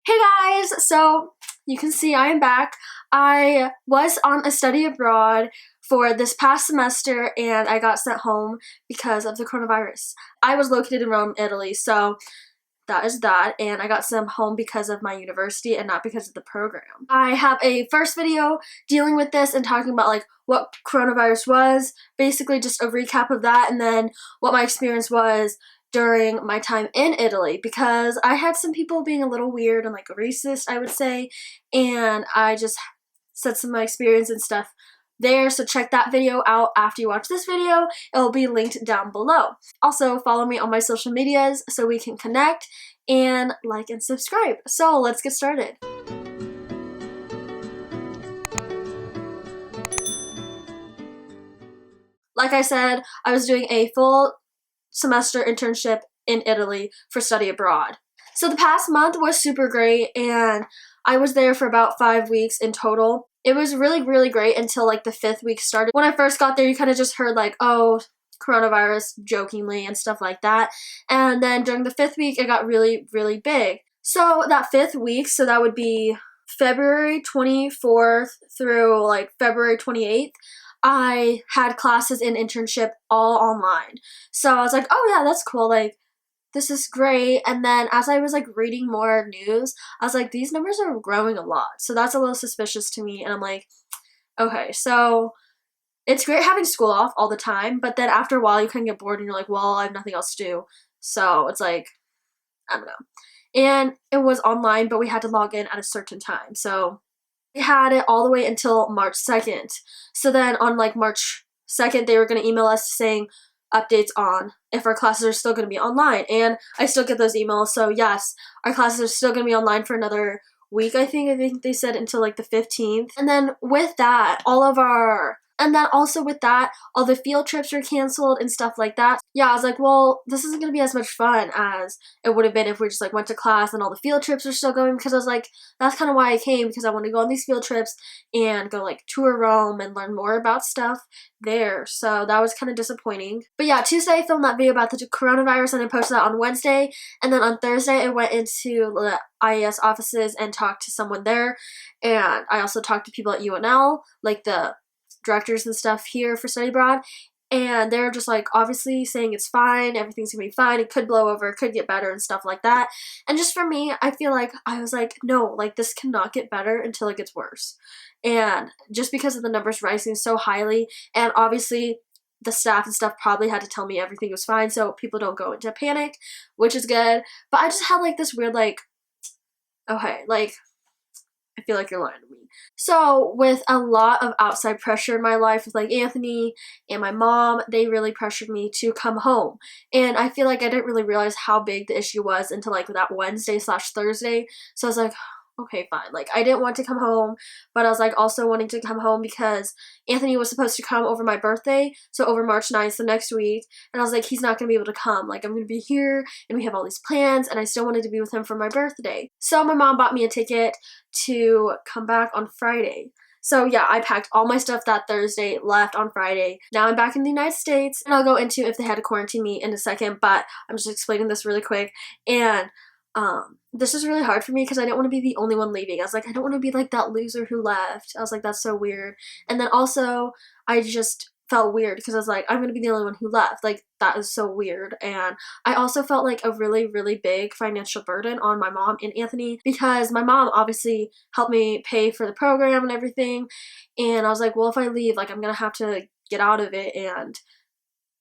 Hey guys! So you can see I am back. I was on a study abroad for this past semester and I got sent home because of the coronavirus. I was located in Rome, Italy, so that is that, and I got sent home because of my university and not because of the program. I have a first video dealing with this and talking about like what coronavirus was, basically just a recap of that, and then what my experience was during my time in Italy, because I had some people being a little weird and like racist, I would say, and I just said some of my experience and stuff there, so check that video out after you watch this video. It will be linked down below. Also, follow me on my social medias so we can connect, and like and subscribe. So let's get started. Like I said, I was doing a full semester internship in Italy for study abroad. So the past month was super great, and I was there for about 5 weeks in total. It was really great until like the 5th week started. When I first got there, you kind of just heard like, oh, coronavirus, jokingly and stuff like that. And then during the 5th week, it got really big. So that 5th week, so that would be February 24th through like February 28th, I had classes and internship all online. So I was like, oh yeah, that's cool. Like, this is great. And then as I was like reading more news, I was like, these numbers are growing a lot. So that's a little suspicious to me. And I'm like, okay, so it's great having school off all the time, but then after a while you kind of get bored and you're like, well, I have nothing else to do. So it's like, I don't know. And it was online, but we had to log in at a certain time. So we had it all the way until March 2nd. So then on like March 2nd, they were going to email us saying updates on if our classes are still going to be online. And I still get those emails. So yes, our classes are still going to be online for another week, I think. I think they said until like the 15th. And then with that, all the field trips were canceled and stuff like that. Yeah, I was like, well, this isn't going to be as much fun as it would have been if we just like went to class and all the field trips are still going, because I was like, that's kind of why I came, because I want to go on these field trips and go like tour Rome and learn more about stuff there. So that was kind of disappointing. But yeah, Tuesday I filmed that video about the coronavirus and I posted that on Wednesday. And then on Thursday I went into the IES offices and talked to someone there. And I also talked to people at UNL, like the directors and stuff here for study abroad, and they're just like obviously saying it's fine, everything's gonna be fine, it could blow over, it could get better and stuff like that. And just for me, I feel like I was like, no, like this cannot get better until it gets worse. And just because of the numbers rising so highly, and obviously the staff and stuff probably had to tell me everything was fine so people don't go into panic, which is good. But I just had like this weird like, okay, like I feel like you're lying to me. So with a lot of outside pressure in my life with like Anthony and my mom, they really pressured me to come home. And I feel like I didn't really realize how big the issue was until like that Wednesday/Thursday. So I was like, okay, fine. Like I didn't want to come home, but I was like also wanting to come home because Anthony was supposed to come over my birthday, so over March 9th, the next week, and I was like, he's not going to be able to come. Like I'm going to be here and we have all these plans and I still wanted to be with him for my birthday. So my mom bought me a ticket to come back on Friday. So yeah, I packed all my stuff that Thursday, left on Friday. Now I'm back in the United States, and I'll go into if they had to quarantine me in a second, but I'm just explaining this really quick. And this is really hard for me because I didn't want to be the only one leaving. I was like, I don't want to be like that loser who left. I was like, that's so weird. And then also, I just felt weird because I was like, I'm going to be the only one who left. Like, that is so weird. And I also felt like a really big financial burden on my mom and Anthony, because my mom obviously helped me pay for the program and everything. And I was like, well, if I leave, like, I'm going to have to get out of it, and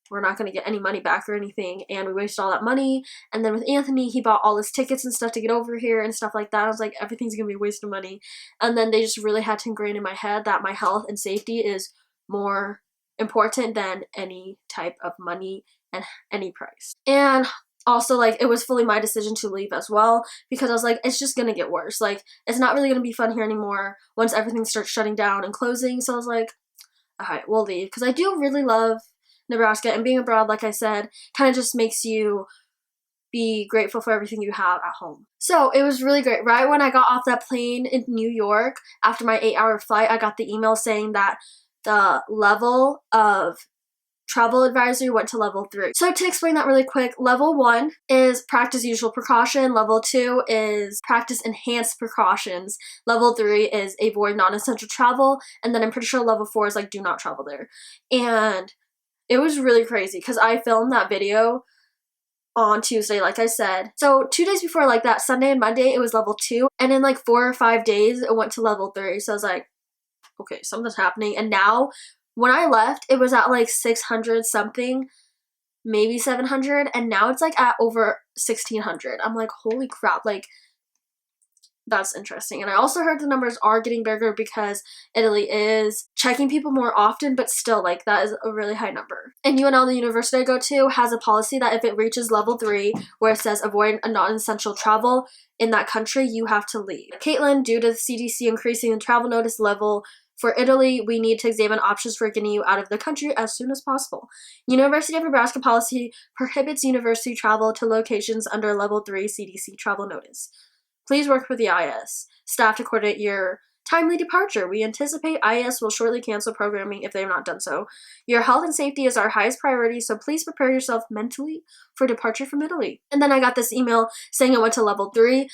we're not going to get any money back or anything, and we wasted all that money. And then with Anthony, he bought all his tickets and stuff to get over here and stuff like that. I was like, everything's going to be a waste of money. And then they just really had to ingrain in my head that my health and safety is more important than any type of money and any price. And also, like, it was fully my decision to leave as well, because I was like, it's just going to get worse. Like, it's not really going to be fun here anymore once everything starts shutting down and closing. So I was like, all right, we'll leave, because I do really love Nebraska, and being abroad, like I said, kind of just makes you be grateful for everything you have at home. So it was really great. Right when I got off that plane in New York, after my 8-hour flight, I got the email saying that the level of travel advisory went to level 3. So to explain that really quick, level 1 is practice usual precaution, level 2 is practice enhanced precautions, level 3 is avoid non-essential travel, and then I'm pretty sure level 4 is like do not travel there. And it was really crazy because I filmed that video on Tuesday, like I said. So 2 days before, like that Sunday and Monday, it was level 2, and in like 4 or 5 days it went to level 3. So I was like, okay, something's happening. And now when I left, it was at like 600 something, maybe 700, and now it's like at over 1600. I'm like, holy crap, like that's interesting. And I also heard the numbers are getting bigger because Italy is checking people more often, but still, like, that is a really high number. And UNL, the university I go to, has a policy that if it reaches level 3, where it says avoid a non-essential travel in that country, you have to leave. Kaitlin, due to the CDC increasing the travel notice level for Italy, we need to examine options for getting you out of the country as soon as possible. University of Nebraska policy prohibits university travel to locations under level 3 CDC travel notice. Please work with the IES staff to coordinate your timely departure. We anticipate IES will shortly cancel programming if they have not done so. Your health and safety is our highest priority, so please prepare yourself mentally for departure from Italy. And then I got this email saying it went to level 3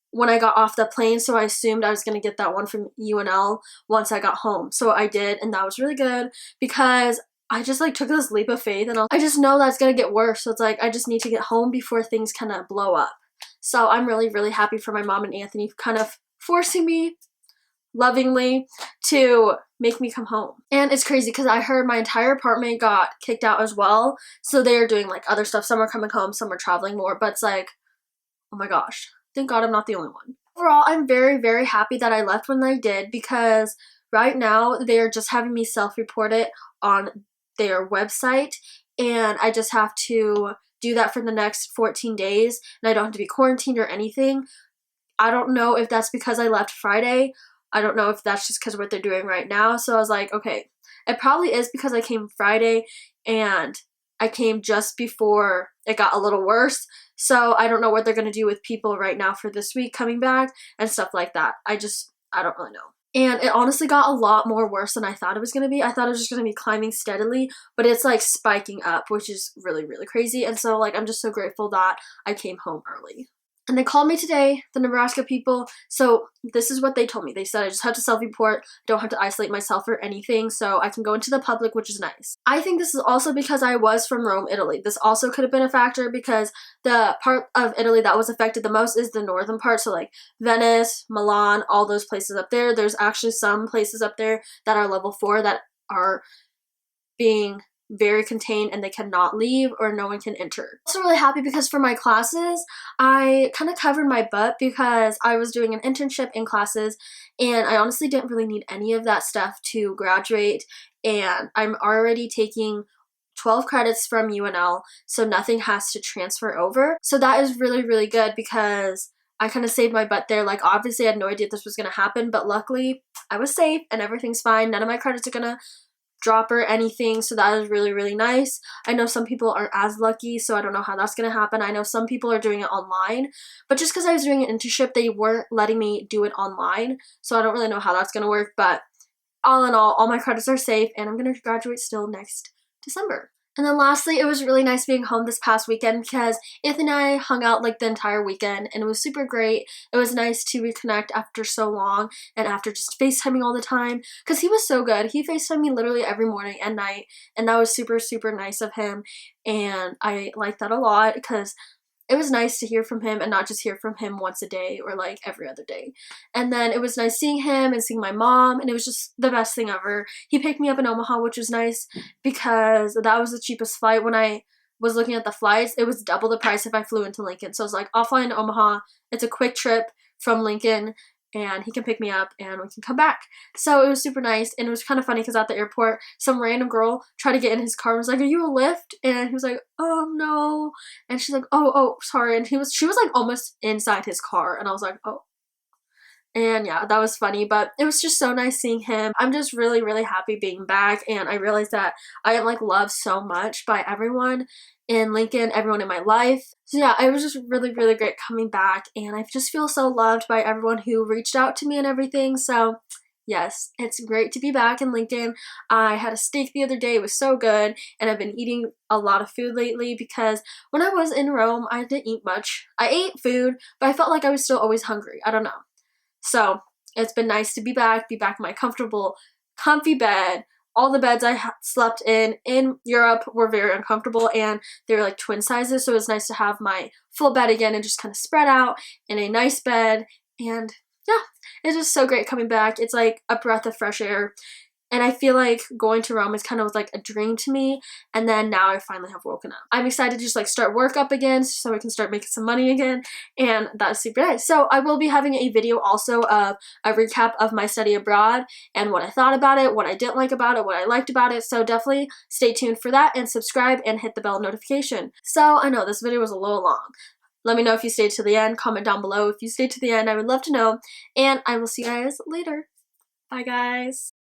when I got off the plane, so I assumed I was going to get that one from UNL once I got home. So I did, and that was really good because I just like took this leap of faith, and I just know that's going to get worse. So it's like I just need to get home before things kind of blow up. So I'm really, really happy for my mom and Anthony kind of forcing me lovingly to make me come home. And it's crazy because I heard my entire apartment got kicked out as well. So they are doing like other stuff. Some are coming home, some are traveling more. But it's like, oh my gosh, thank God I'm not the only one. Overall, I'm very, very happy that I left when I did because right now they are just having me self-report it on their website. And I just have to do that for the next 14 days and I don't have to be quarantined or anything. I don't know if that's because I left Friday. I don't know if that's just because of what they're doing right now. So I was like, okay, it probably is because I came Friday and I came just before it got a little worse. So I don't know what they're going to do with people right now for this week coming back and stuff like that. I don't really know. And it honestly got a lot more worse than I thought it was going to be. I thought it was just going to be climbing steadily, but it's like spiking up, which is really, really crazy. And so like, I'm just so grateful that I came home early. And they called me today, the Nebraska people. So this is what they told me. They said I just have to self-report, don't have to isolate myself or anything, so I can go into the public, which is nice. I think this is also because I was from Rome, Italy. This also could have been a factor because the part of Italy that was affected the most is the northern part. So like Venice, Milan, all those places up there. There's actually some places up there that are level 4 that are being very contained and they cannot leave or no one can enter. I'm also really happy because for my classes, I kind of covered my butt because I was doing an internship in classes and I honestly didn't really need any of that stuff to graduate, and I'm already taking 12 credits from UNL, so nothing has to transfer over. So that is really, really good because I kind of saved my butt there. Like obviously I had no idea this was going to happen, but luckily I was safe and everything's fine. None of my credits are going to drop or anything, so that is really, really nice. I know some people aren't as lucky, so I don't know how that's gonna happen. I know some people are doing it online, but just because I was doing an internship, they weren't letting me do it online, so I don't really know how that's gonna work. But all in all my credits are safe and I'm gonna graduate still next December. And then lastly, it was really nice being home this past weekend because Anthony and I hung out like the entire weekend and it was super great. It was nice to reconnect after so long and after just FaceTiming all the time because he was so good. He FaceTimed me literally every morning and night, and that was super, super nice of him, and I like that a lot because it was nice to hear from him and not just hear from him once a day or like every other day. And then it was nice seeing him and seeing my mom, and it was just the best thing ever. He picked me up in Omaha, which was nice because that was the cheapest flight. When I was looking at the flights, it was double the price if I flew into Lincoln. So I was like, I'll fly into Omaha. It's a quick trip from Lincoln and he can pick me up and we can come back. So it was super nice, and it was kind of funny because at the airport, some random girl tried to get in his car and was like, are you a Lyft? And he was like, oh no. And she's like, oh, sorry. And she was like almost inside his car, and I was like, oh. And yeah, that was funny, but it was just so nice seeing him. I'm just really, really happy being back, and I realized that I am like loved so much by everyone in Lincoln, everyone in my life. So yeah, it was just really, really great coming back, and I just feel so loved by everyone who reached out to me and everything. So Yes, it's great to be back in LinkedIn. I had a steak the other day, it was so good, and I've been eating a lot of food lately because when I was in Rome, I didn't eat much. I ate food, but I felt like I was still always hungry. I don't know. So, it's been nice to be back in my comfortable, comfy bed. All the beds I slept in Europe were very uncomfortable, and they were like twin sizes, so it was nice to have my full bed again and just kind of spread out in a nice bed. And yeah, it's just so great coming back. It's like a breath of fresh air. And I feel like going to Rome is kind of like a dream to me, and then now I finally have woken up. I'm excited to just like start work up again so I can start making some money again, and that's super nice. So I will be having a video also of a recap of my study abroad and what I thought about it, what I didn't like about it, what I liked about it, so definitely stay tuned for that and subscribe and hit the bell notification. So I know this video was a little long. Let me know if you stayed to the end, comment down below if you stayed to the end, I would love to know, and I will see you guys later. Bye guys!